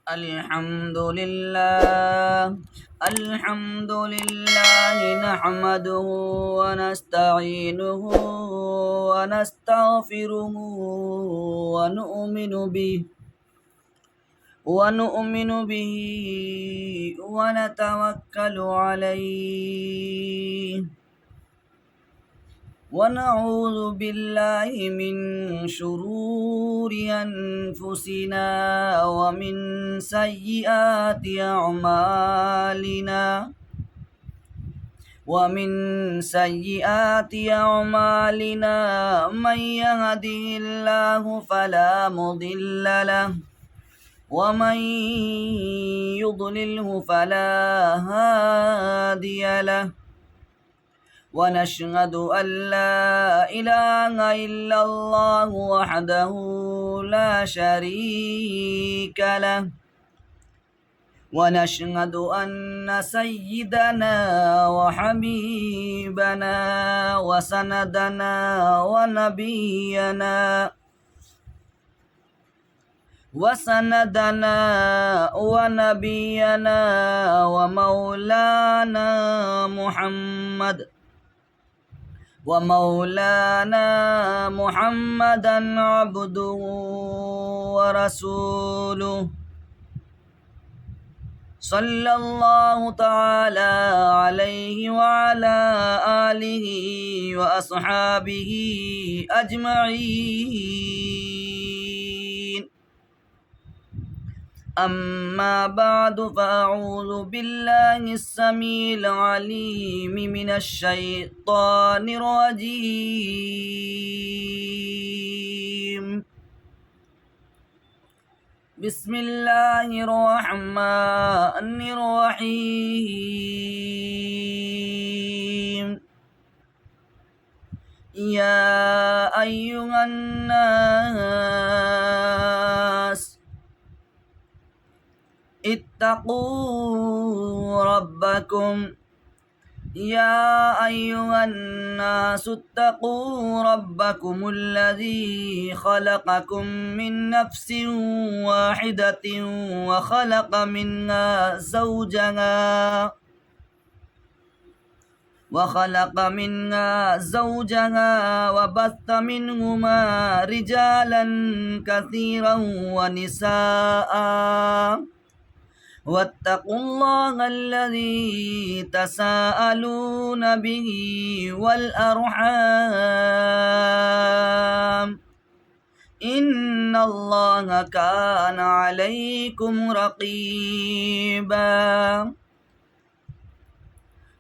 الحمد لله الحمد لله نحمده ونستعينه ونستغفره ونؤمن به ونؤمن به ونتوكل عليه ونعوذ بالله من شرور أنفسنا ومن سيئات أعمالنا من يهده الله فلا مضل له ومن يضلله فلا هادي له ونشهد أن لا إله إلا الله وحده لا شريك له ونشهد أن سيدنا وحبيبنا وسندنا ونبينا ومولانا محمدا عبده ورسوله صلى الله تعالى عليه وعلى آله وأصحابه أجمعين. أما بعد فأعوذ بالله السميع العليم من الشيطان الرجيم. بسم الله الرحمن الرحيم. يا أيها الناس اتقوا ربكم الذي خلقكم من نفس واحدة وخلق منها زوجها وبث منهما رجالا كثيرا ونساء واتقوا الله الذي تساءلون به والأرحام إن الله كان عليكم رقيبا.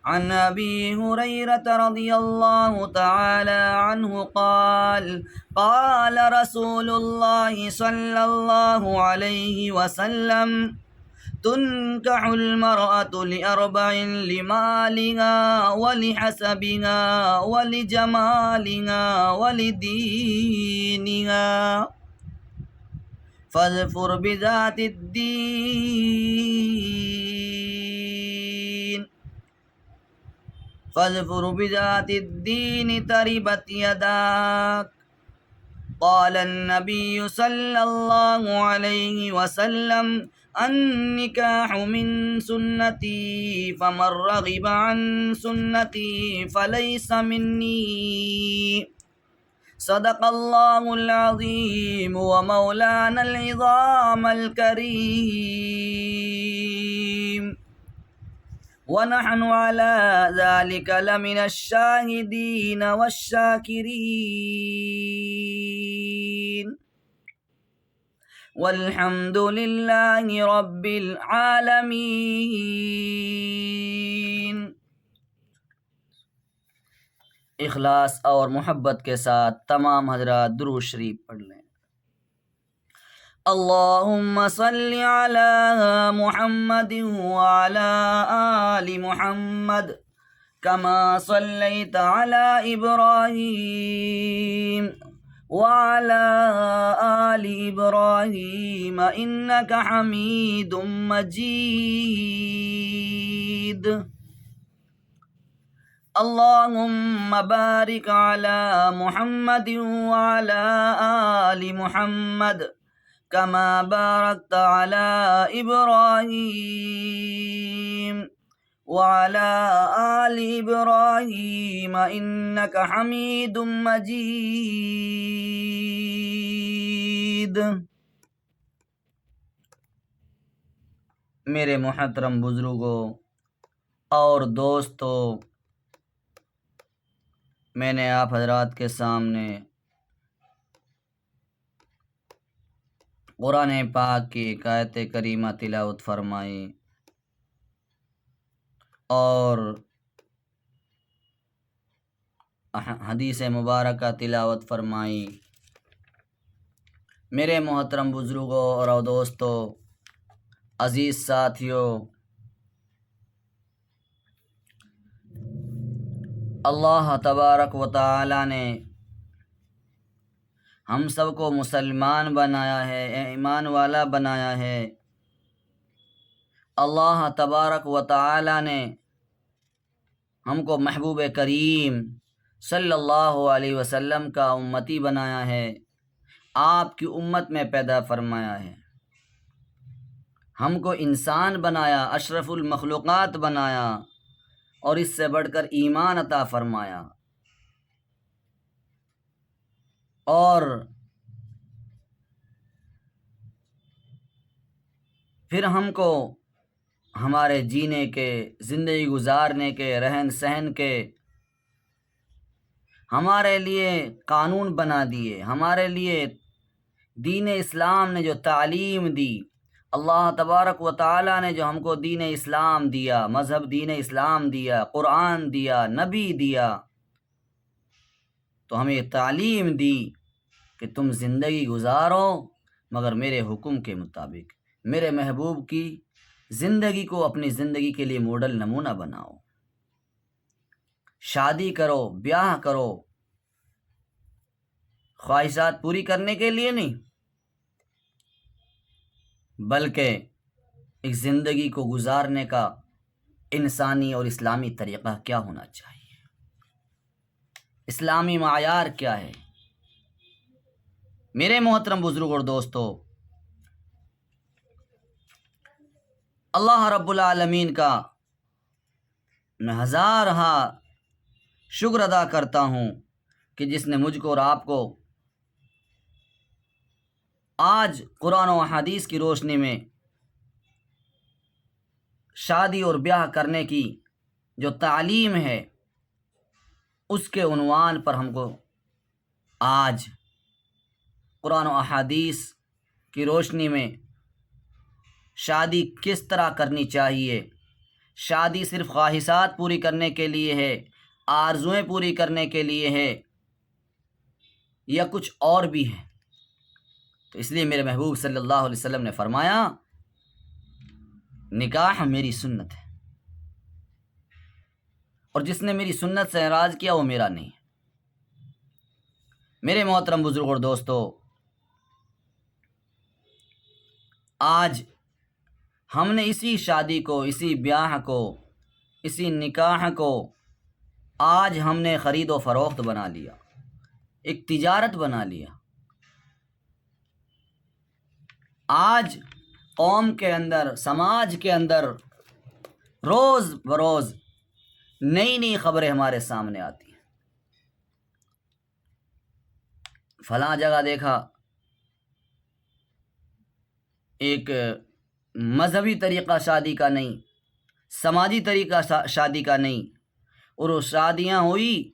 عن أبي هريرة رضي الله تعالى عنه قال قال رسول الله صلى الله عليه وسلم تنكح المرأة لأربع: لمالها ولحسبها ولجمالها ولدينها فاظفر بذات الدين تربت يداك. قال النبي صلى الله عليه وسلم النكاح من سنتي فمن رغب عن سنتي فليس مني. صدق الله العظيم ومولانا العظام الكريم، ونحن على ذلك لمن الشاهدين والشاكرين، والحمد لله رب العالمین. اخلاص اور محبت کے ساتھ تمام حضرات درود شریف پڑھ لیں. اللہم صل علی محمد وعلی آل محمد کما صلیت علی ابراہیم وعلى آل إبراهيم إنك حميد مجيد. اللهم بارك على محمد وعلى آل محمد كما باركت على إبراهيم وعلى آل إبراهيم إنك حميد مجيد۔ میرے محترم بزرگوں اور دوستو، میں نے آپ حضرات کے سامنے قرآن پاک کی ایک آیت کریمہ تلاوت فرمائی اور حدیث مبارکہ تلاوت فرمائی۔ میرے محترم بزرگوں اور دوستو، عزیز ساتھیو، اللہ تبارک و تعالی نے ہم سب کو مسلمان بنایا ہے، ایمان والا بنایا ہے۔ اللہ تبارک و تعالی نے ہم کو محبوب کریم صلی اللہ علیہ وسلم کا امتی بنایا ہے، آپ کی امت میں پیدا فرمایا ہے، ہم کو انسان بنایا، اشرف المخلوقات بنایا اور اس سے بڑھ کر ایمان عطا فرمایا، اور پھر ہم کو ہمارے جینے کے، زندگی گزارنے کے، رہن سہن کے ہمارے لیے قانون بنا دیے، ہمارے لیے دین اسلام نے جو تعلیم دی، اللہ تبارک و تعالی نے جو ہم کو دین اسلام دیا، مذہب دین اسلام دیا، قرآن دیا، نبی دیا، تو ہمیں تعلیم دی کہ تم زندگی گزارو مگر میرے حکم کے مطابق، میرے محبوب کی زندگی کو اپنی زندگی کے لیے ماڈل نمونہ بناؤ، شادی کرو، بیاہ کرو، خواہشات پوری کرنے کے لیے نہیں، بلکہ ایک زندگی کو گزارنے کا انسانی اور اسلامی طریقہ کیا ہونا چاہیے، اسلامی معیار کیا ہے۔ میرے محترم بزرگ اور دوستو، اللہ رب العالمین کا میں ہزارہا شکر ادا کرتا ہوں کہ جس نے مجھ کو اور آپ کو آج قرآن و حدیث کی روشنی میں شادی اور بیاہ کرنے کی جو تعلیم ہے، اس کے عنوان پر ہم کو آج قرآن و احادیث کی روشنی میں شادی کس طرح کرنی چاہیے، شادی صرف خواہشات پوری کرنے کے لیے ہے، آرزوئیں پوری کرنے کے لیے ہے، یا کچھ اور بھی ہے، تو اس لیے میرے محبوب صلی اللہ علیہ وسلم نے فرمایا نکاح میری سنت ہے، اور جس نے میری سنت سے اعراض کیا وہ میرا نہیں ہے۔ میرے محترم بزرگ اور دوستو، آج ہم نے اسی شادی کو، اسی بیاہ کو، اسی نکاح کو آج ہم نے خرید و فروخت بنا لیا، ایک تجارت بنا لیا۔ آج قوم کے اندر، سماج کے اندر روز بروز نئی نئی خبریں ہمارے سامنے آتی ہیں، فلاں جگہ دیکھا ایک مذہبی طریقہ شادی کا نہیں، سماجی طریقہ شادی کا نہیں، اور وہ شادیاں ہوئی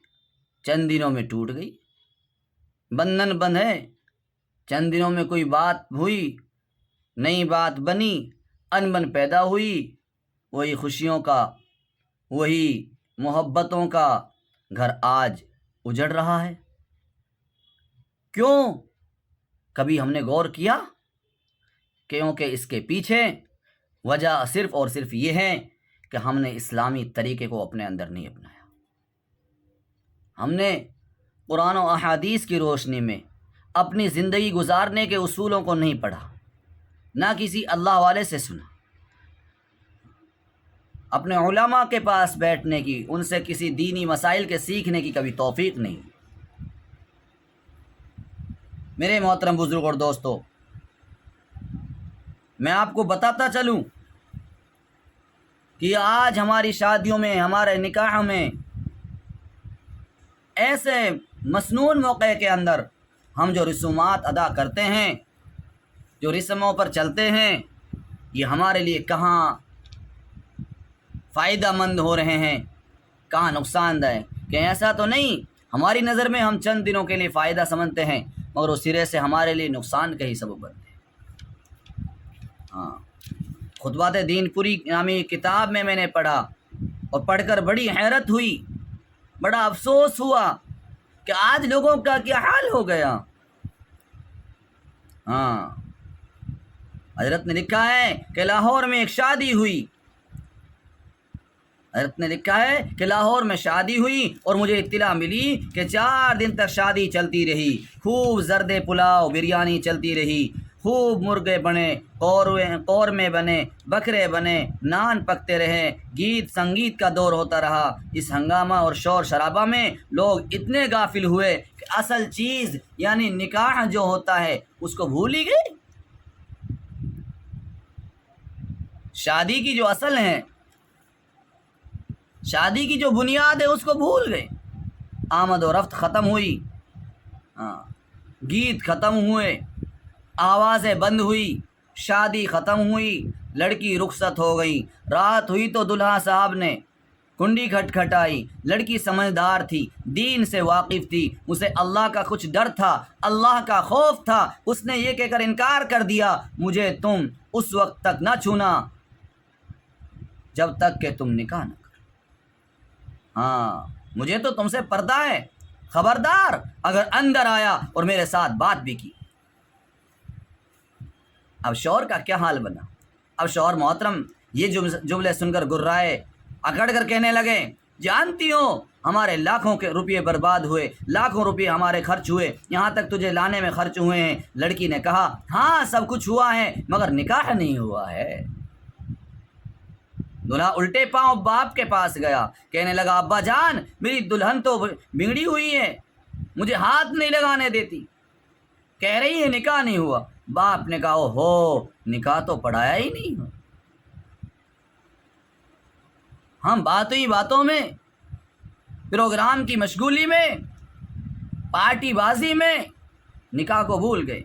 چند دنوں میں ٹوٹ گئی، بندھن بندھے چند دنوں میں کوئی بات ہوئی، نئی بات بنی، انبن پیدا ہوئی، وہی خوشیوں کا، وہی محبتوں کا گھر آج اجڑ رہا ہے۔ کیوں؟ کبھی ہم نے غور کیا؟ کیونکہ اس کے پیچھے وجہ صرف اور صرف یہ ہے کہ ہم نے اسلامی طریقے کو اپنے اندر نہیں اپنایا، ہم نے قرآن و احادیث کی روشنی میں اپنی زندگی گزارنے کے اصولوں کو نہیں پڑھا، نہ کسی اللہ والے سے سنا، اپنے علماء کے پاس بیٹھنے کی، ان سے کسی دینی مسائل کے سیکھنے کی کبھی توفیق نہیں۔ میرے محترم بزرگ اور دوستو، میں آپ کو بتاتا چلوں کہ آج ہماری شادیوں میں، ہمارے نکاح میں، ایسے مسنون موقع کے اندر ہم جو رسومات ادا کرتے ہیں، جو رسموں پر چلتے ہیں، یہ ہمارے لیے کہاں فائدہ مند ہو رہے ہیں، کہاں نقصان دہ ہے؟ کہ ایسا تو نہیں ہماری نظر میں ہم چند دنوں کے لیے فائدہ سمجھتے ہیں، مگر وہ سرے سے ہمارے لیے نقصان کا ہی سبب بنتے ہیں۔ ہاں، خطبات دین پوری نامی کتاب میں نے پڑھا، اور پڑھ کر بڑی حیرت ہوئی، بڑا افسوس ہوا کہ آج لوگوں کا کیا حال ہو گیا۔ ہاں، حضرت نے لکھا ہے کہ لاہور میں ایک شادی ہوئی، حضرت نے لکھا ہے کہ لاہور میں شادی ہوئی اور مجھے اطلاع ملی کہ 4 دن تک شادی چلتی رہی، خوب زرد پلاؤ بریانی چلتی رہی، خوب مرغے بنے، قورمے بنے، بکرے بنے، نان پکتے رہے، گیت سنگیت کا دور ہوتا رہا۔ اس ہنگامہ اور شور شرابہ میں لوگ اتنے غافل ہوئے کہ اصل چیز یعنی نکاح جو ہوتا ہے اس کو بھول ہی گئے۔ شادی کی جو اصل ہے، شادی کی جو بنیاد ہے، اس کو بھول گئے۔ آمد و رفت ختم ہوئی، گیت ختم ہوئے، آوازیں بند ہوئی، شادی ختم ہوئی، لڑکی رخصت ہو گئی۔ رات ہوئی تو دلہا صاحب نے کنڈی کھٹکھٹائی۔ لڑکی سمجھدار تھی، دین سے واقف تھی، اسے اللہ کا کچھ ڈر تھا، اللہ کا خوف تھا۔ اس نے یہ کہہ کر انکار کر دیا، مجھے تم اس وقت تک نہ چھونا جب تک کہ تم نکاح نہ کرو۔ ہاں، مجھے تو تم سے پردہ ہے، خبردار اگر اندر آیا اور میرے ساتھ بات بھی کی۔ اب شوہر کا کیا حال بنا؟ اب شوہر محترم یہ جملے سن کر گرائے، اکڑ کر کہنے لگے، جانتی ہو ہمارے لاکھوں کے روپے برباد ہوئے، لاکھوں روپے ہمارے خرچ ہوئے، یہاں تک تجھے لانے میں خرچ ہوئے ہیں۔ لڑکی نے کہا، ہاں سب کچھ ہوا ہے مگر نکاح نہیں ہوا ہے۔ دلہا الٹے پاؤں باپ کے پاس گیا، کہنے لگا، ابا جان میری دلہن تو بگڑی ہوئی ہے، مجھے ہاتھ نہیں لگانے دیتی، کہہ رہی ہے نکاح نہیں ہوا۔ باپ نے کہا، او ہو، نکاح تو پڑھایا ہی نہیں ہو۔ ہم باتوں میں، پروگرام کی مشغولی میں، پارٹی بازی میں نکاح کو بھول گئے۔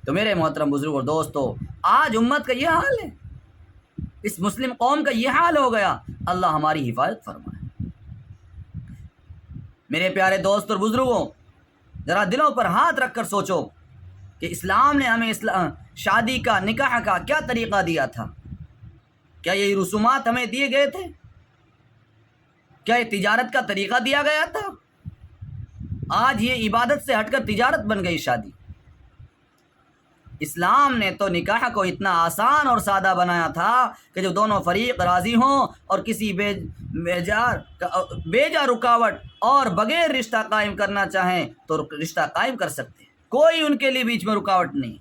تو میرے محترم بزرگ اور دوستو، آج امت کا یہ حال ہے، اس مسلم قوم کا یہ حال ہو گیا۔ اللہ ہماری حفاظت فرمائے۔ میرے پیارے دوست اور بزرگوں، ذرا دلوں پر ہاتھ رکھ کر سوچو کہ اسلام نے ہمیں شادی کا، نکاح کا کیا طریقہ دیا تھا؟ کیا یہ رسومات ہمیں دیے گئے تھے؟ کیا یہ تجارت کا طریقہ دیا گیا تھا؟ آج یہ عبادت سے ہٹ کر تجارت بن گئی شادی۔ اسلام نے تو نکاح کو اتنا آسان اور سادہ بنایا تھا کہ جو دونوں فریق راضی ہوں اور کسی بیجا رکاوٹ اور بغیر رشتہ قائم کرنا چاہیں تو رشتہ قائم کر سکتے ہیں، کوئی ان کے لیے بیچ میں رکاوٹ نہیں۔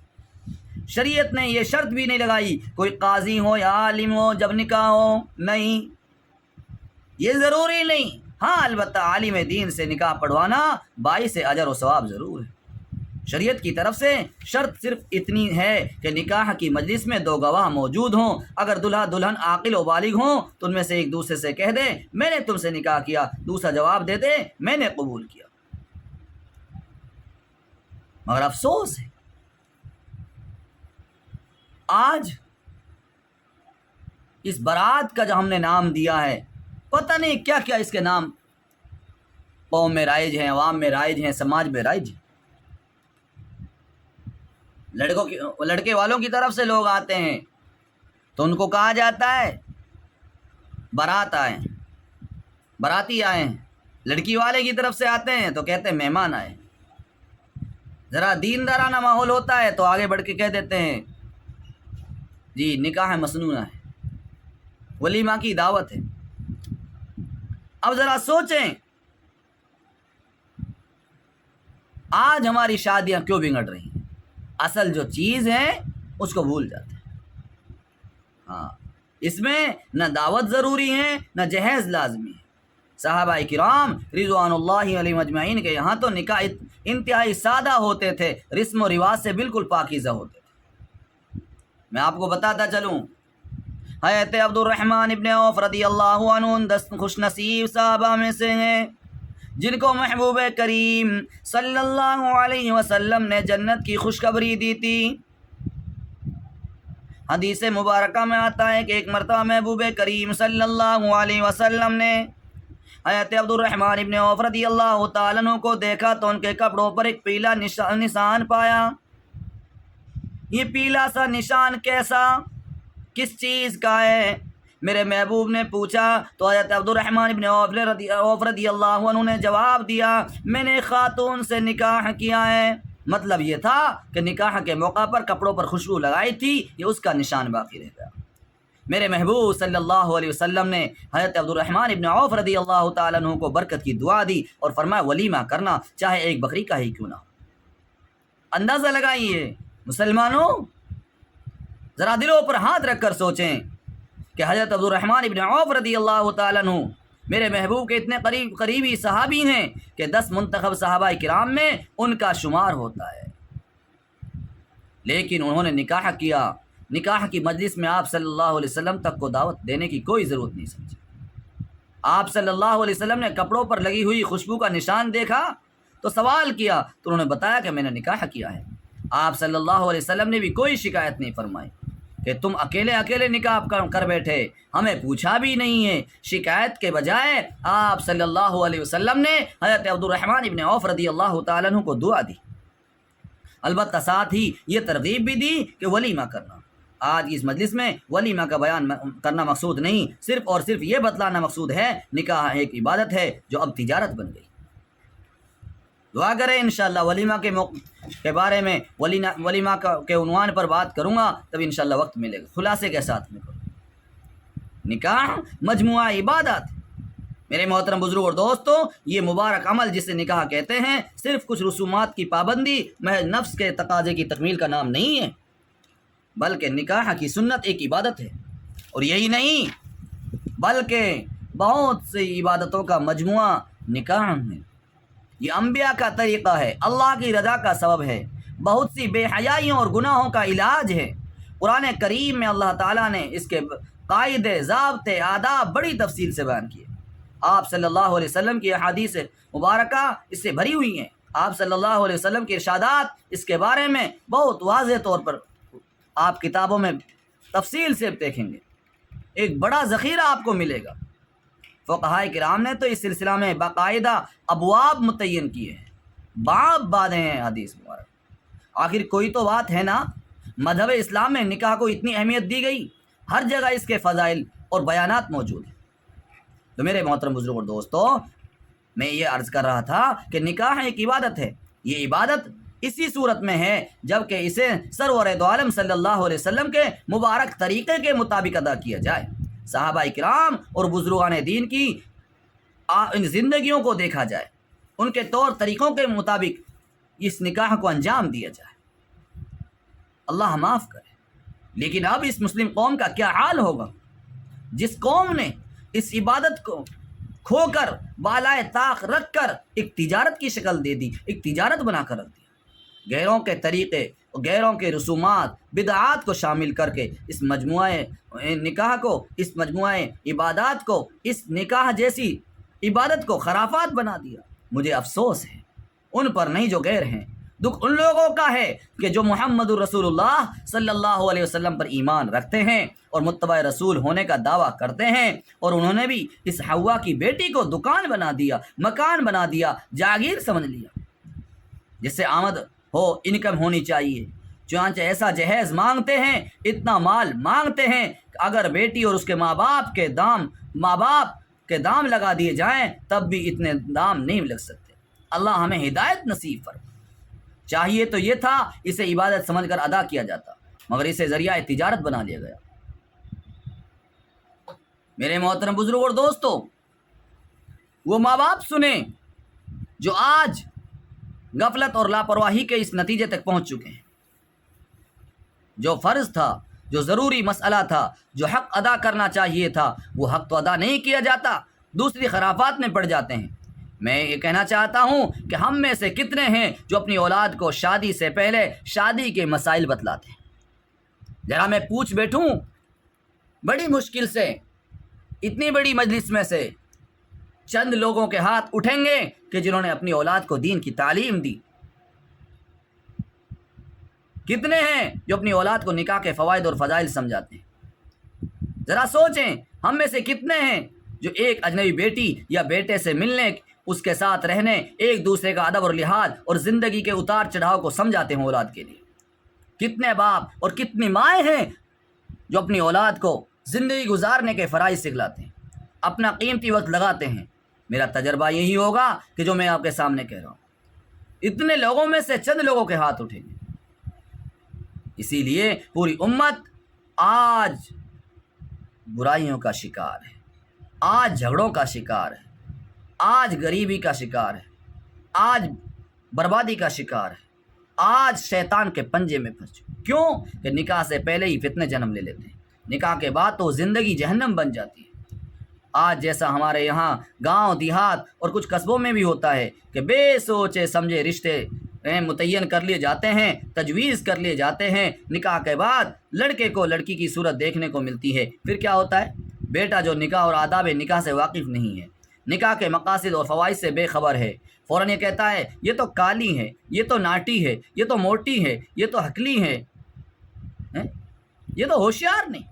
شریعت نے یہ شرط بھی نہیں لگائی کوئی قاضی ہو یا عالم ہو جب نکاح ہو، نہیں، یہ ضروری نہیں۔ ہاں البتہ عالم دین سے نکاح پڑھوانا باعث اجر و ثواب ضرور ہے۔ شریعت کی طرف سے شرط صرف اتنی ہے کہ نکاح کی مجلس میں 2 گواہ موجود ہوں، اگر دلہا دلہن عاقل و بالغ ہوں تو ان میں سے ایک دوسرے سے کہہ دے میں نے تم سے نکاح کیا، دوسرا جواب دے دے میں نے قبول کیا۔ مگر افسوس ہے آج اس برات کا جو ہم نے نام دیا ہے، پتہ نہیں کیا کیا اس کے نام قوم میں رائج ہیں، عوام میں رائج ہیں، سماج میں رائج ہیں۔ لڑکے والوں کی طرف سے لوگ آتے ہیں تو ان کو کہا جاتا ہے بارات آئے، باراتی آئے ہیں۔ لڑکی والے کی طرف سے آتے ہیں تو کہتے ہیں مہمان آئے۔ ذرا دیندارانہ ماحول ہوتا ہے تو آگے بڑھ کے کہہ دیتے ہیں جی نکاح مسنونہ ہے، ولیمہ کی دعوت ہے۔ اب ذرا سوچیں آج ہماری شادیاں کیوں بگڑ رہی ہیں؟ اصل جو چیز ہے اس کو بھول جاتے ہیں۔ ہاں، اس میں نہ دعوت ضروری ہے نہ جہیز لازمی ہے۔ صحابہ کرام رضوان اللہ علیہم اجمعین کے یہاں تو نکاح انتہائی سادہ ہوتے تھے، رسم و رواج سے بالکل پاکیزہ ہوتے تھے۔ میں آپ کو بتاتا چلوں، حضرت عبد الرحمن ابن عوف رضی اللہ عنہ ان 10 خوش نصیب صحابہ میں سے ہیں جن کو محبوب کریم صلی اللہ علیہ وسلم نے جنت کی خوشخبری دی تھی۔ حدیث مبارکہ میں آتا ہے کہ ایک مرتبہ محبوب کریم صلی اللہ علیہ وسلم نے حضرت عبد الرحمن ابن عوف رضی اللہ تعالیٰ عنہ کو دیکھا تو ان کے کپڑوں پر ایک پیلا نشان پایا۔ یہ پیلا سا نشان کیسا، کس چیز کا ہے؟ میرے محبوب نے پوچھا تو حضرت عبد الرحمن ابن عوف رضی اللہ عنہ نے جواب دیا، میں نے خاتون سے نکاح کیا ہے۔ مطلب یہ تھا کہ نکاح کے موقع پر کپڑوں پر خوشبو لگائی تھی، یہ اس کا نشان باقی رہ گیا۔ میرے محبوب صلی اللہ علیہ وسلم نے حضرت عبد الرحمن ابن عوف رضی اللہ تعالیٰ عنہ کو برکت کی دعا دی اور فرمایا ولیمہ کرنا، چاہے ایک بکری کا ہی کیوں نہ ہو۔ اندازہ لگائیے مسلمانوں، ذرا دلوں پر ہاتھ رکھ کر سوچیں کہ حضرت عبد الرحمن ابن عوف رضی اللہ تعالیٰ عنہ میرے محبوب کے اتنے قریبی صحابی ہیں کہ 10 منتخب صحابہ کرام میں ان کا شمار ہوتا ہے، لیکن انہوں نے نکاح کیا۔ نکاح کی مجلس میں آپ صلی اللہ علیہ وسلم تک کو دعوت دینے کی کوئی ضرورت نہیں سمجھی۔ آپ صلی اللہ علیہ وسلم نے کپڑوں پر لگی ہوئی خوشبو کا نشان دیکھا تو سوال کیا تو انہوں نے بتایا کہ میں نے نکاح کیا ہے۔ آپ صلی اللہ علیہ وسلم نے بھی کوئی شکایت نہیں فرمائی کہ تم اکیلے نکاح کر بیٹھے، ہمیں پوچھا بھی نہیں ہے۔ شکایت کے بجائے آپ صلی اللہ علیہ وسلم نے حضرت عبد الرحمن ابن عوف رضی اللہ تعالیٰ عنہ کو دعا دی، البتہ ساتھ ہی یہ ترغیب بھی دی کہ ولیمہ کرنا۔ آج اس مجلس میں ولیمہ کا بیان کرنا مقصود نہیں، صرف اور صرف یہ بتلانا مقصود ہے نکاح ایک عبادت ہے جو اب تجارت بن گئی۔ دعا کریں انشاءاللہ ولیمہ کے بارے میں، ولیمہ کے عنوان پر بات کروں گا، تب انشاءاللہ وقت ملے گا، خلاصے کے ساتھ میں کروں۔ نکاح مجموعہ عبادت، میرے محترم بزرگ اور دوستو، یہ مبارک عمل جسے نکاح کہتے ہیں صرف کچھ رسومات کی پابندی محض نفس کے تقاضے کی تکمیل کا نام نہیں ہے، بلکہ نکاح کی سنت ایک عبادت ہے، اور یہی نہیں بلکہ بہت سی عبادتوں کا مجموعہ نکاح ہے۔ یہ انبیاء کا طریقہ ہے، اللہ کی رضا کا سبب ہے، بہت سی بے حیائیوں اور گناہوں کا علاج ہے۔ قرآن کریم میں اللہ تعالیٰ نے اس کے قاعدے، ضابطے، آداب بڑی تفصیل سے بیان کیے۔ آپ صلی اللہ علیہ وسلم کی احادیث مبارکہ اس سے بھری ہوئی ہیں۔ آپ صلی اللہ علیہ وسلم کے ارشادات اس کے بارے میں بہت واضح طور پر آپ کتابوں میں تفصیل سے دیکھیں گے، ایک بڑا ذخیرہ آپ کو ملے گا۔ فقہائے کرام نے تو اس سلسلہ میں باقاعدہ ابواب متعین کیے ہیں، باب باندھے ہیں حدیث مبارک۔ آخر کوئی تو بات ہے نا، مذہب اسلام میں نکاح کو اتنی اہمیت دی گئی، ہر جگہ اس کے فضائل اور بیانات موجود ہیں۔ تو میرے محترم بزرگ اور دوستو، میں یہ عرض کر رہا تھا کہ نکاح ایک عبادت ہے۔ یہ عبادت اسی صورت میں ہے جبکہ اسے سرور دو عالم صلی اللہ علیہ وسلم کے مبارک طریقے کے مطابق ادا کیا جائے، صحابہ کرام اور بزرگان دین کی ان زندگیوں کو دیکھا جائے، ان کے طور طریقوں کے مطابق اس نکاح کو انجام دیا جائے۔ اللہ معاف کرے، لیکن اب اس مسلم قوم کا کیا حال ہوگا جس قوم نے اس عبادت کو کھو کر بالائے طاق رکھ کر ایک تجارت کی شکل دے دی، ایک تجارت بنا کر رکھ دیا۔ غیروں کے طریقے، غیروں کے رسومات، بدعات کو شامل کر کے اس مجموعہ نکاح کو، اس مجموعہ عبادات کو، اس نکاح جیسی عبادت کو خرافات بنا دیا۔ مجھے افسوس ہے ان پر نہیں جو غیر ہیں، دکھ ان لوگوں کا ہے کہ جو محمد الرسول اللہ صلی اللہ علیہ وسلم پر ایمان رکھتے ہیں اور متبع رسول ہونے کا دعویٰ کرتے ہیں، اور انہوں نے بھی اس حوا کی بیٹی کو دکان بنا دیا، مکان بنا دیا، جاگیر سمجھ لیا، جس سے آمد ہو، انکم ہونی چاہیے۔ چنانچہ ایسا جہیز مانگتے ہیں، اتنا مال مانگتے ہیں کہ اگر بیٹی اور اس کے ماں باپ کے دام لگا دیے جائیں تب بھی اتنے دام نہیں لگ سکتے۔ اللہ ہمیں ہدایت نصیب فرمائے۔ چاہیے تو یہ تھا اسے عبادت سمجھ کر ادا کیا جاتا، مگر اسے ذریعہ تجارت بنا لیا گیا۔ میرے محترم بزرگ اور دوستو، وہ ماں باپ سنیں جو آج غفلت اور لاپرواہی کے اس نتیجے تک پہنچ چکے ہیں۔ جو فرض تھا، جو ضروری مسئلہ تھا، جو حق ادا کرنا چاہیے تھا، وہ حق تو ادا نہیں کیا جاتا، دوسری خرافات میں پڑ جاتے ہیں۔ میں یہ کہنا چاہتا ہوں کہ ہم میں سے کتنے ہیں جو اپنی اولاد کو شادی سے پہلے شادی کے مسائل بتلاتے ہیں، ذرا میں پوچھ بیٹھوں بڑی مشکل سے اتنی بڑی مجلس میں سے چند لوگوں کے ہاتھ اٹھیں گے کہ جنہوں نے اپنی اولاد کو دین کی تعلیم دی؟ کتنے ہیں جو اپنی اولاد کو نکاح کے فوائد اور فضائل سمجھاتے ہیں؟ ذرا سوچیں، ہم میں سے کتنے ہیں جو ایک اجنبی بیٹی یا بیٹے سے ملنے، اس کے ساتھ رہنے، ایک دوسرے کا ادب اور لحاظ اور زندگی کے اتار چڑھاؤ کو سمجھاتے ہیں اولاد کے لیے؟ کتنے باپ اور کتنی مائیں ہیں جو اپنی اولاد کو زندگی گزارنے کے فرائض سکھلاتے ہیں، اپنا قیمتی وقت لگاتے ہیں؟ میرا تجربہ یہی ہوگا کہ جو میں آپ کے سامنے کہہ رہا ہوں، اتنے لوگوں میں سے چند لوگوں کے ہاتھ اٹھیں گے۔ اسی لیے پوری امت آج برائیوں کا شکار ہے، آج جھگڑوں کا شکار ہے، آج غریبی کا شکار ہے، آج بربادی کا شکار ہے، آج شیطان کے پنجے میں پھنس چکے۔ کیوں کہ نکاح سے پہلے ہی فتنے جنم لے لیتے ہیں، نکاح کے بعد تو زندگی جہنم بن جاتی ہے۔ آج جیسا ہمارے یہاں گاؤں دیہات اور کچھ قصبوں میں بھی ہوتا ہے کہ بے سوچے سمجھے رشتے متعین کر لیے جاتے ہیں، تجویز کر لیے جاتے ہیں، نکاح کے بعد لڑکے کو لڑکی کی صورت دیکھنے کو ملتی ہے، پھر کیا ہوتا ہے؟ بیٹا جو نکاح اور آداب نکاح سے واقف نہیں ہے، نکاح کے مقاصد اور فوائد سے بے خبر ہے، فوراً یہ کہتا ہے یہ تو کالی ہے، یہ تو ناٹی ہے، یہ تو موٹی ہے، یہ تو ہکلی ہے، یہ تو ہوشیار نہیں،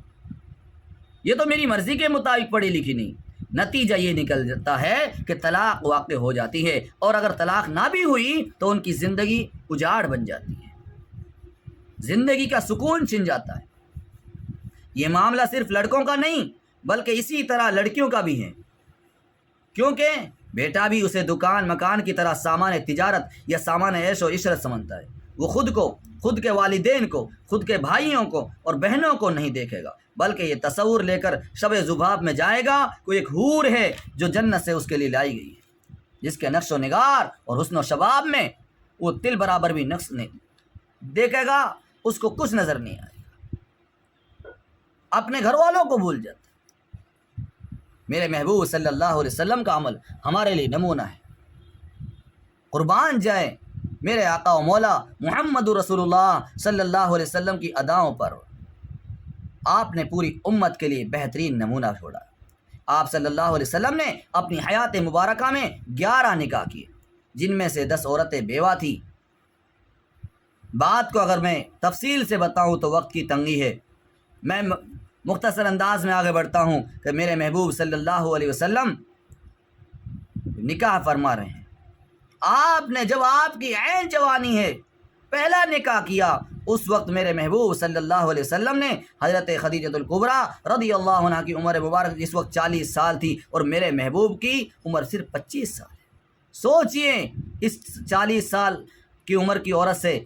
یہ تو میری مرضی کے مطابق پڑھی لکھی نہیں۔ نتیجہ یہ نکل جاتا ہے کہ طلاق واقع ہو جاتی ہے، اور اگر طلاق نہ بھی ہوئی تو ان کی زندگی اجاڑ بن جاتی ہے، زندگی کا سکون چھن جاتا ہے۔ یہ معاملہ صرف لڑکوں کا نہیں بلکہ اسی طرح لڑکیوں کا بھی ہے، کیونکہ بیٹا بھی اسے دکان مکان کی طرح سامان تجارت یا سامان عیش و عشرت سمجھتا ہے۔ وہ خود کو، خود کے والدین کو، خود کے بھائیوں کو اور بہنوں کو نہیں دیکھے گا، بلکہ یہ تصور لے کر شب زباب میں جائے گا کوئی ایک حور ہے جو جنت سے اس کے لیے لائی گئی ہے، جس کے نقش و نگار اور حسن و شباب میں وہ تل برابر بھی نقص نہیں دیکھے گا، اس کو کچھ نظر نہیں آئے گا، اپنے گھر والوں کو بھول جاتا ہے۔ میرے محبوب صلی اللہ علیہ وسلم کا عمل ہمارے لیے نمونہ ہے۔ قربان جائے میرے آقا و مولا محمد رسول اللہ صلی اللہ علیہ وسلم کی اداؤں پر، آپ نے پوری امت کے لیے بہترین نمونہ چھوڑا۔ آپ صلی اللہ علیہ وسلم نے اپنی حیات مبارکہ میں 11 نکاح کیے، جن میں سے 10 عورتیں بیوہ تھیں۔ بات کو اگر میں تفصیل سے بتاؤں تو وقت کی تنگی ہے، میں مختصر انداز میں آگے بڑھتا ہوں کہ میرے محبوب صلی اللہ علیہ وسلم نکاح فرما رہے ہیں۔ آپ نے جب آپ کی عین جوانی ہے پہلا نکاح کیا، اس وقت میرے محبوب صلی اللہ علیہ وسلم نے حضرت خدیجۃ الکبریٰ رضی اللہ عنہ کی عمر مبارک اس وقت 40 سال تھی، اور میرے محبوب کی عمر صرف 25 سال ہے۔ سوچئے اس 40 سال کی عمر کی عورت سے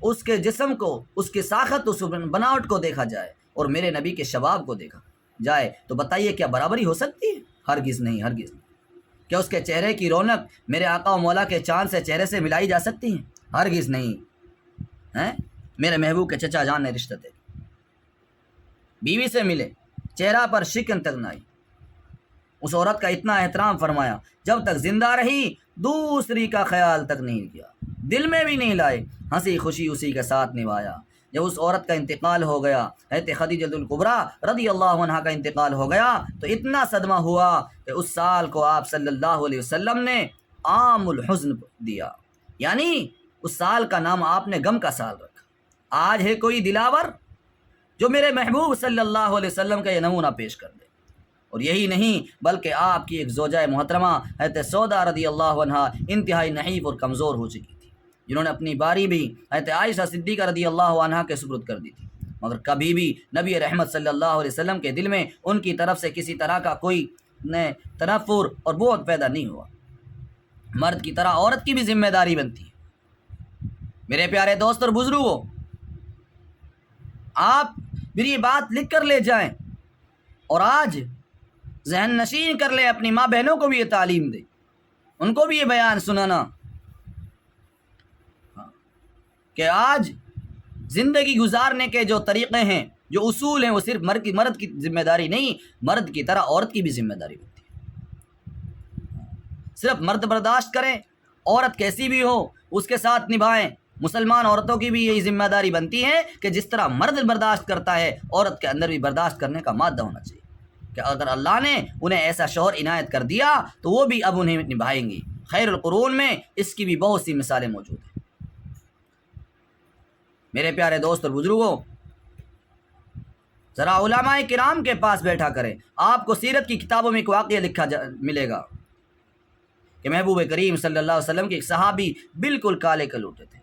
اس کے جسم کو، اس کی ساخت، اس بناوٹ کو دیکھا جائے اور میرے نبی کے شباب کو دیکھا جائے تو بتائیے کیا برابری ہو سکتی ہے؟ ہرگز نہیں، ہرگز نہیں۔ کیا اس کے چہرے کی رونق میرے آقا و مولا کے چاند سے چہرے سے ملائی جا سکتی ہیں؟ ہرگز نہیں۔ میرے محبوب کے چچا جان نے رشتہ دے، بیوی سے ملے، چہرہ پر شکن تک نہ آئی، اس عورت کا اتنا احترام فرمایا، جب تک زندہ رہی دوسری کا خیال تک نہیں کیا، دل میں بھی نہیں لائے، ہنسی خوشی اسی کے ساتھ نبھایا۔ جب اس عورت کا انتقال ہو گیا، حضرت خدیجۃ الکبریٰ رضی اللہ عنہ کا انتقال ہو گیا، تو اتنا صدمہ ہوا کہ اس سال کو آپ صلی اللہ علیہ وسلم نے عام الحزن دیا، یعنی اس سال کا نام آپ نے غم کا سال رکھا۔ آج ہے کوئی دلاور جو میرے محبوب صلی اللہ علیہ وسلم کا یہ نمونہ پیش کر دے؟ اور یہی نہیں بلکہ آپ کی ایک زوجہ محترمہ حضرت سودا رضی اللہ عنہا انتہائی نحیف اور کمزور ہو چکی تھی، جنہوں نے اپنی باری بھی حضرت عائشہ صدیقہ رضی اللہ عنہا کے سپرد کر دی تھی، مگر کبھی بھی نبی رحمت صلی اللہ علیہ وسلم کے دل میں ان کی طرف سے کسی طرح کا کوئی تنفر اور بغض پیدا نہیں ہوا۔ مرد کی طرح عورت کی بھی ذمہ داری بنتی ہے۔ میرے پیارے دوست اور بزرگوں، آپ میری یہ بات لکھ کر لے جائیں اور آج ذہن نشین کر لیں، اپنی ماں بہنوں کو بھی یہ تعلیم دیں، ان کو بھی یہ بیان سنانا کہ آج زندگی گزارنے کے جو طریقے ہیں، جو اصول ہیں، وہ صرف مرد کی ذمہ داری نہیں، مرد کی طرح عورت کی بھی ذمہ داری ہوتی ہے۔ صرف مرد برداشت کریں، عورت کیسی بھی ہو اس کے ساتھ نبھائیں، مسلمان عورتوں کی بھی یہی ذمہ داری بنتی ہے کہ جس طرح مرد برداشت کرتا ہے عورت کے اندر بھی برداشت کرنے کا مادہ ہونا چاہیے، کہ اگر اللہ نے انہیں ایسا شوہر عنایت کر دیا تو وہ بھی اب انہیں نبھائیں گی۔ خیر القرون میں اس کی بھی بہت سی مثالیں موجود ہیں۔ میرے پیارے دوست اور بزرگوں، ذرا علماء کرام کے پاس بیٹھا کریں، آپ کو سیرت کی کتابوں میں ایک واقعہ لکھا ملے گا کہ محبوب کریم صلی اللہ علیہ وسلم کے ایک صحابی بالکل کالے کلوٹے تھے۔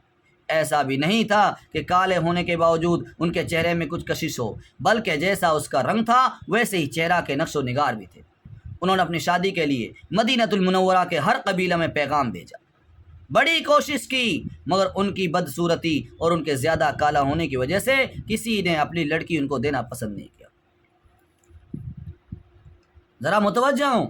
ایسا بھی نہیں تھا کہ کالے ہونے کے باوجود ان کے چہرے میں کچھ کشش ہو، بلکہ جیسا اس کا رنگ تھا ویسے ہی چہرہ کے نقش و نگار بھی تھے۔ انہوں نے اپنی شادی کے لیے مدینہ المنورہ کے ہر قبیلہ میں پیغام بھیجا، بڑی کوشش کی، مگر ان کی بدصورتی اور ان کے زیادہ کالا ہونے کی وجہ سے کسی نے اپنی لڑکی ان کو دینا پسند نہیں کیا۔ ذرا متوجہ ہوں،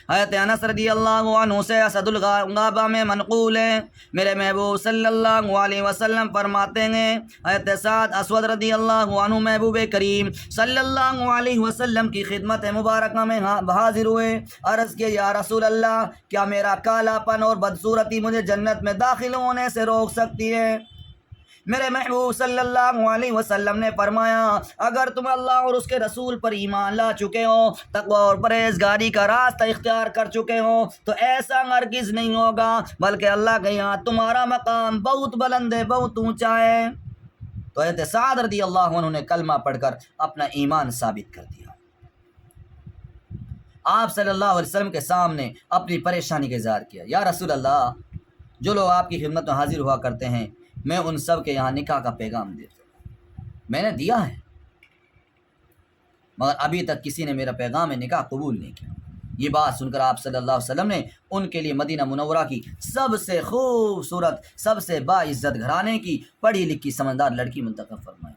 حضرت انس رضی اللہ عنہ سے اسد الغابہ میں منقول ہے، میرے محبوب صلی اللہ علیہ وسلم فرماتے ہیں، حضرت سعد اسود رضی اللہ عنہ محبوب کریم صلی اللہ علیہ وسلم کی خدمت مبارکہ میں حاضر ہوئے، عرض کیا یا رسول اللہ، کیا میرا کالا پن اور بدصورتی مجھے جنت میں داخل ہونے سے روک سکتی ہے؟ میرے محبوب صلی اللہ علیہ وسلم نے فرمایا، اگر تم اللہ اور اس کے رسول پر ایمان لا چکے ہو، تقوی اور پرہیزگاری کا راستہ اختیار کر چکے ہو، تو ایسا ہرگز نہیں ہوگا، بلکہ اللہ کے یہاں تمہارا مقام بہت بلند ہے، بہت اونچا ہے۔ تو حضرت سعد رضی اللہ عنہ نے کلمہ پڑھ کر اپنا ایمان ثابت کر دیا۔ آپ صلی اللہ علیہ وسلم کے سامنے اپنی پریشانی کا اظہار کیا، یا رسول اللہ، جو لوگ آپ کی خدمت میں حاضر ہوا کرتے ہیں میں ان سب کے یہاں نکاح کا پیغام دیتا ہوں، میں نے دیا ہے، مگر ابھی تک کسی نے میرا پیغام نکاح قبول نہیں کیا۔ یہ بات سن کر آپ صلی اللہ علیہ وسلم نے ان کے لیے مدینہ منورہ کی سب سے خوبصورت، سب سے باعزت گھرانے کی پڑھی لکھی سمجھدار لڑکی منتخب فرمائی۔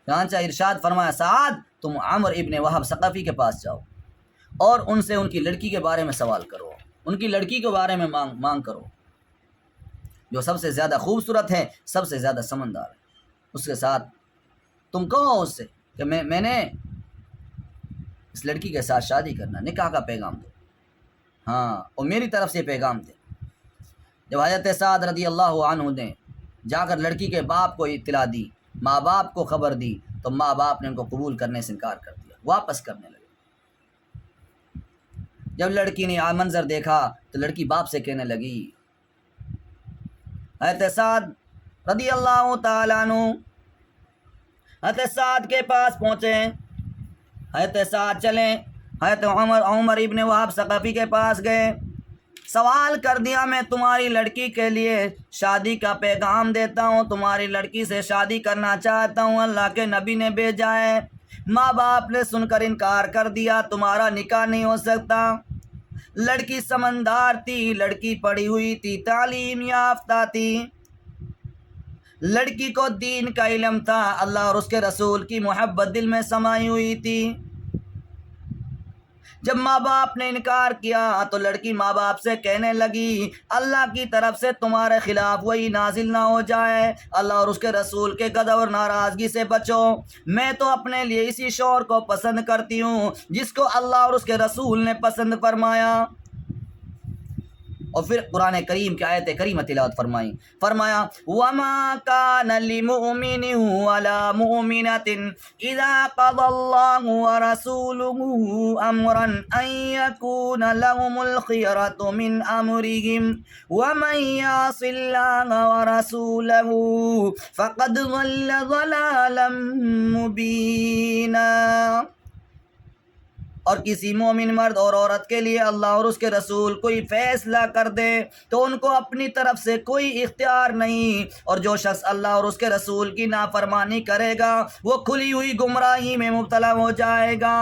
چنانچہ ارشاد فرمایا، سعد، تم عمر ابن وہب ثقفی کے پاس جاؤ اور ان سے ان کی لڑکی کے بارے میں سوال کرو، ان کی لڑکی کے بارے میں مانگ کرو، جو سب سے زیادہ خوبصورت ہے، سب سے زیادہ سمجھدار ہے۔ اس کے ساتھ تم کہو اس سے کہ میں نے اس لڑکی کے ساتھ شادی کرنا، نکاح کا پیغام دو، ہاں، اور میری طرف سے پیغام دے۔ جب حضرت سعد رضی اللہ عنہ نے جا کر لڑکی کے باپ کو اطلاع دی، ماں باپ کو خبر دی، تو ماں باپ نے ان کو قبول کرنے سے انکار کر دیا، واپس کرنے لگے۔ جب لڑکی نے منظر دیکھا تو لڑکی باپ سے کہنے لگی، حضرت سعد رضی اللہ تعالیٰ عنہ حضرت سعد کے پاس پہنچے، حضرت سعد چلیں، حضرت عمر ابن وہب ثقفی کے پاس گئے، سوال کر دیا، میں تمہاری لڑکی کے لیے شادی کا پیغام دیتا ہوں، تمہاری لڑکی سے شادی کرنا چاہتا ہوں، اللہ کے نبی نے بھیجا ہے۔ ماں باپ نے سن کر انکار کر دیا، تمہارا نکاح نہیں ہو سکتا۔ لڑکی سمجھدار تھی، لڑکی پڑھی ہوئی تھی، تعلیم یافتہ تھی، لڑکی کو دین کا علم تھا، اللہ اور اس کے رسول کی محبت دل میں سمائی ہوئی تھی۔ جب ماں باپ نے انکار کیا تو لڑکی ماں باپ سے کہنے لگی، اللہ کی طرف سے تمہارے خلاف وہی نازل نہ ہو جائے، اللہ اور اس کے رسول کے غضب اور ناراضگی سے بچو، میں تو اپنے لیے اسی شوہر کو پسند کرتی ہوں جس کو اللہ اور اس کے رسول نے پسند فرمایا۔ اور پھر قرآن کریم کی آیت کریمہ تلاوت فرمایا وَمَا كَانَ لِمُؤْمِنٍ وَلَا مُؤْمِنَةٍ إِذَا قَضَى اللَّهُ وَرَسُولُهُ أَمْرًا أَن يَكُونَ لَهُمُ الْخِيَرَةُ مِنْ أَمْرِهِمْ وَمَن يَعْصِ اللَّهَ وَرَسُولَهُ فَقَدْ ضَلَّ ضَلَالًا مُبِينًا۔ اور کسی مومن مرد اور عورت کے لیے اللہ اور اس کے رسول کوئی فیصلہ کر دے تو ان کو اپنی طرف سے کوئی اختیار نہیں، اور جو شخص اللہ اور اس کے رسول کی نافرمانی کرے گا وہ کھلی ہوئی گمراہی میں مبتلا ہو جائے گا۔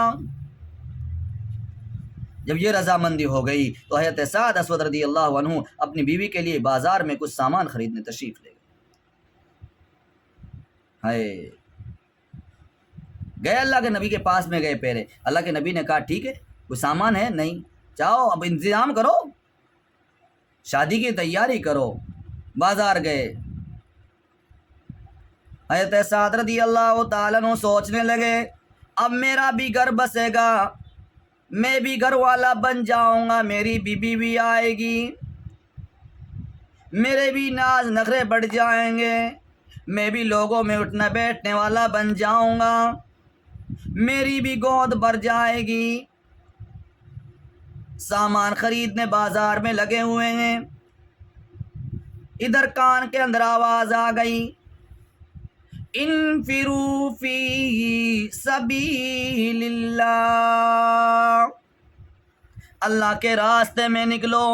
جب یہ رضامندی ہو گئی تو حضرت سعد اسود رضی اللہ عنہ اپنی بیوی کے لیے بازار میں کچھ سامان خریدنے تشریف لے گئے اللہ کے نبی کے پاس میں گئے، پہلے اللہ کے نبی نے کہا ٹھیک ہے، کوئی سامان ہے؟ نہیں، چاہو اب انتظام کرو، شادی کی تیاری کرو۔ بازار گئے، حضرت سعد رضی اللہ تعالیٰ عنہ سوچنے لگے، اب میرا بھی گھر بسے گا، میں بھی گھر والا بن جاؤں گا، میری بیوی بھی آئے گی، میرے بھی ناز نخرے بڑھ جائیں گے، میں بھی لوگوں میں اٹھنا بیٹھنے والا بن جاؤں گا، میری بھی گود بھر جائے گی۔ سامان خریدنے بازار میں لگے ہوئے ہیں، ادھر کان کے اندر آواز آ گئی، انفروا فی سبیل اللہ، اللہ کے راستے میں نکلو،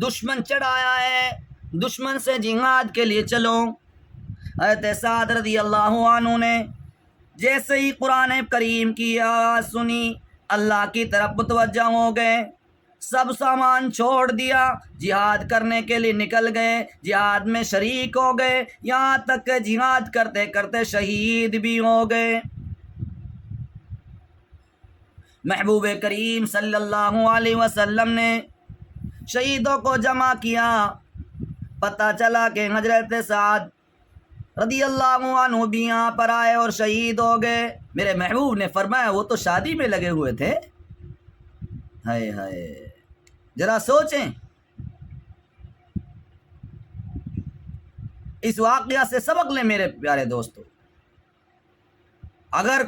دشمن چڑھایا ہے، دشمن سے جہاد کے لیے چلو۔ حضرت سعد رضی اللہ عنہ نے جیسے ہی قرآن کریم کی آواز سنی اللہ کی طرف متوجہ ہو گئے، سب سامان چھوڑ دیا، جہاد کرنے کے لیے نکل گئے، جہاد میں شریک ہو گئے، یہاں تک کہ جہاد کرتے کرتے شہید بھی ہو گئے۔ محبوب کریم صلی اللہ علیہ وسلم نے شہیدوں کو جمع کیا، پتہ چلا کہ حضرت سعد رضی اللہ عنہ بھی یہاں پر آئے اور شہید ہو گئے۔ میرے محبوب نے فرمایا وہ تو شادی میں لگے ہوئے تھے۔ ہائے ہائے، ذرا سوچیں، اس واقعہ سے سبق لیں میرے پیارے دوستو۔ اگر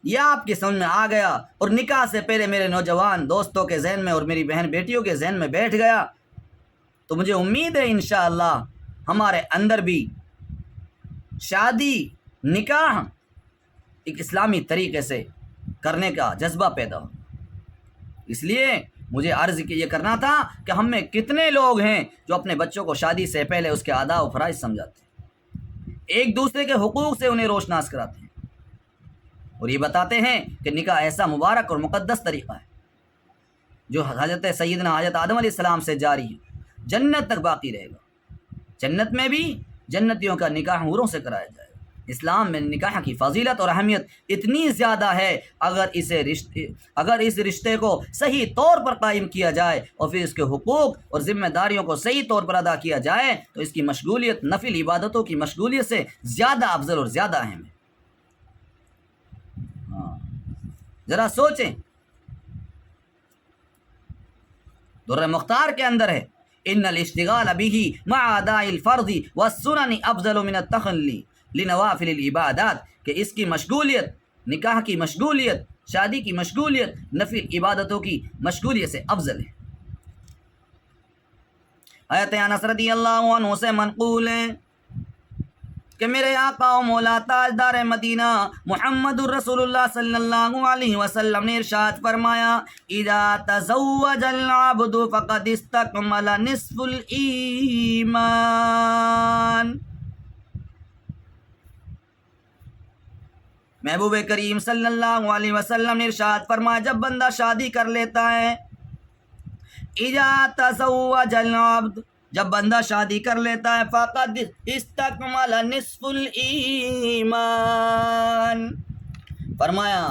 یہ آپ کی سمجھ میں آ گیا اور نکاح سے پہلے میرے نوجوان دوستوں کے ذہن میں اور میری بہن بیٹیوں کے ذہن میں بیٹھ گیا تو مجھے امید ہے انشاءاللہ ہمارے اندر بھی شادی نکاح ایک اسلامی طریقے سے کرنے کا جذبہ پیدا ہو۔ اس لیے مجھے عرض یہ کرنا تھا کہ ہم میں کتنے لوگ ہیں جو اپنے بچوں کو شادی سے پہلے اس کے آداب و فرائض سمجھاتے ہیں، ایک دوسرے کے حقوق سے انہیں روشناس کراتے ہیں اور یہ بتاتے ہیں کہ نکاح ایسا مبارک اور مقدس طریقہ ہے جو حضرت سیدنا حضرت آدم علیہ السلام سے جاری ہے، جنت تک باقی رہے گا۔ جنت میں بھی جنتیوں کا نکاح حوروں سے کرایا جائے گا۔ اسلام میں نکاح کی فضیلت اور اہمیت اتنی زیادہ ہے، اگر اس رشتے کو صحیح طور پر قائم کیا جائے اور پھر اس کے حقوق اور ذمہ داریوں کو صحیح طور پر ادا کیا جائے تو اس کی مشغولیت نفل عبادتوں کی مشغولیت سے زیادہ افضل اور زیادہ اہم ہے۔ ذرا سوچیں، درہ مختار کے اندر ہے ان الاشتغال به مع اداء الفرض والسنن افضل من التخلی لنوافل العبادات، کہ اس کی مشغولیت، نکاح کی مشغولیت، شادی کی مشغولیت نفل عبادتوں کی مشغولیت سے افضل ہے۔ حضرت انس رضی اللہ عنہ سے منقول ہے کہ میرے آقا و مولا تاجدار مدینہ محمد الرسول اللہ صلی اللہ علیہ وسلم نے ارشاد فرمایا، اذا تزوج العبد فقد استکمل نصف الایمان۔ محبوب کریم صلی اللہ علیہ وسلم نے ارشاد فرمایا جب بندہ شادی کر لیتا ہے، اذا تزوج العبد، جب بندہ شادی کر لیتا ہے، فقد استکمل نصف الایمان، فرمایا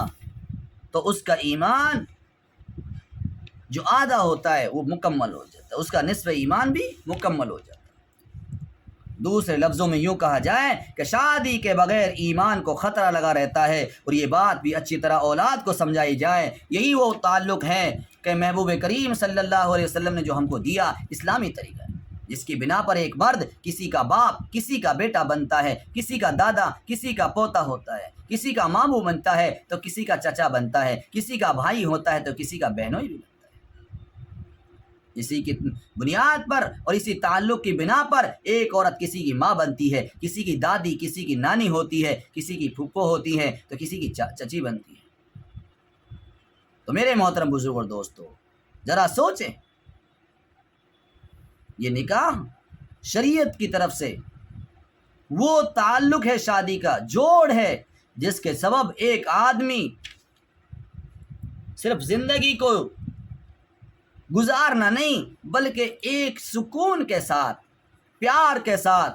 تو اس کا ایمان جو آدھا ہوتا ہے وہ مکمل ہو جاتا ہے، اس کا نصف ایمان بھی مکمل ہو جاتا ہے۔ دوسرے لفظوں میں یوں کہا جائے کہ شادی کے بغیر ایمان کو خطرہ لگا رہتا ہے، اور یہ بات بھی اچھی طرح اولاد کو سمجھائی جائے۔ یہی وہ تعلق ہے کہ محبوب کریم صلی اللہ علیہ وسلم نے جو ہم کو دیا اسلامی طریقہ ہے، جس کی بنا پر ایک مرد کسی کا باپ کسی کا بیٹا بنتا ہے، کسی کا دادا کسی کا پوتا ہوتا ہے، کسی کا ماموں بنتا ہے تو کسی کا چچا بنتا ہے، کسی کا بھائی ہوتا ہے تو کسی کا بہنوئی بھی بنتا ہے۔ اسی کی بنیاد پر اور اسی تعلق کی بنا پر ایک عورت کسی کی ماں بنتی ہے، کسی کی دادی کسی کی نانی ہوتی ہے، کسی کی پھپھو ہوتی ہے تو کسی کی چچی بنتی ہے۔ تو میرے محترم بزرگ اور دوستو، ذرا سوچیں، یہ نکاح شریعت کی طرف سے وہ تعلق ہے، شادی کا جوڑ ہے جس کے سبب ایک آدمی صرف زندگی کو گزارنا نہیں بلکہ ایک سکون کے ساتھ، پیار کے ساتھ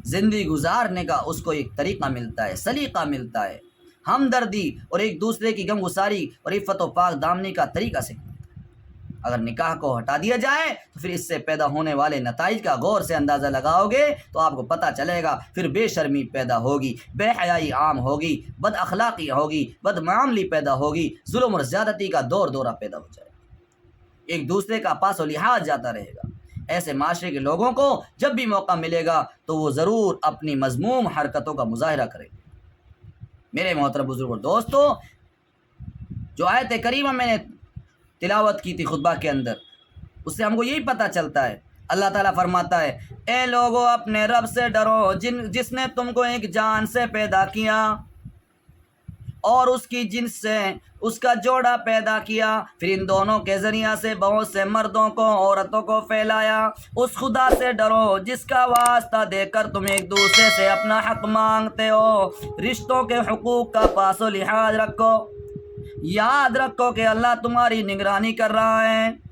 زندگی گزارنے کا اس کو ایک طریقہ ملتا ہے، سلیقہ ملتا ہے، ہمدردی اور ایک دوسرے کی غمگساری اور عفت و پاک دامنی کا طریقہ سیکھتا ہے۔ اگر نکاح کو ہٹا دیا جائے تو پھر اس سے پیدا ہونے والے نتائج کا غور سے اندازہ لگاؤ گے تو آپ کو پتہ چلے گا، پھر بے شرمی پیدا ہوگی، بے حیائی عام ہوگی، بد اخلاقی ہوگی، بد معاملی پیدا ہوگی، ظلم اور زیادتی کا دور دورہ پیدا ہو جائے گا۔ ایک دوسرے کا پاس و لحاظ جاتا رہے گا۔ ایسے معاشرے کے لوگوں کو جب بھی موقع ملے گا تو وہ ضرور اپنی مذموم حرکتوں کا مظاہرہ کریں گے۔ میرے محترم بزرگ اور دوستو، جو آیت کریمہ میں نے تلاوت کی تھی خطبہ کے اندر، اس سے ہم کو یہی پتہ چلتا ہے، اللہ تعالیٰ فرماتا ہے اے لوگو اپنے رب سے ڈرو جس نے تم کو ایک جان سے پیدا کیا اور اس کی جنس سے اس کا جوڑا پیدا کیا، پھر ان دونوں کے ذریعہ سے بہت سے مردوں کو عورتوں کو پھیلایا۔ اس خدا سے ڈرو جس کا واسطہ دے کر تم ایک دوسرے سے اپنا حق مانگتے ہو۔ رشتوں کے حقوق کا پاس و لحاظ رکھو، یاد رکھو کہ اللہ تمہاری نگرانی کر رہا ہے۔